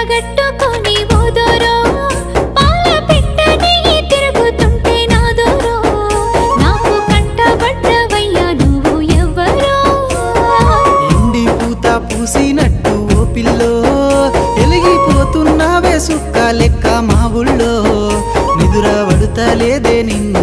కట్టగట్టుకొని ఓదోరో పాల పిట్టని తిరుగుతుంటే నాదోరో నాకు కంటబడ్డవయ్యా నువ్వు ఎవ్వరో ఎండి పూత పూసినట్టు ఓ పిల్లో ఎలిగిపోతున్నావే సుక్క లెక్క మా ఊళ్ళో నిదుర పడుతలేదే నిన్ను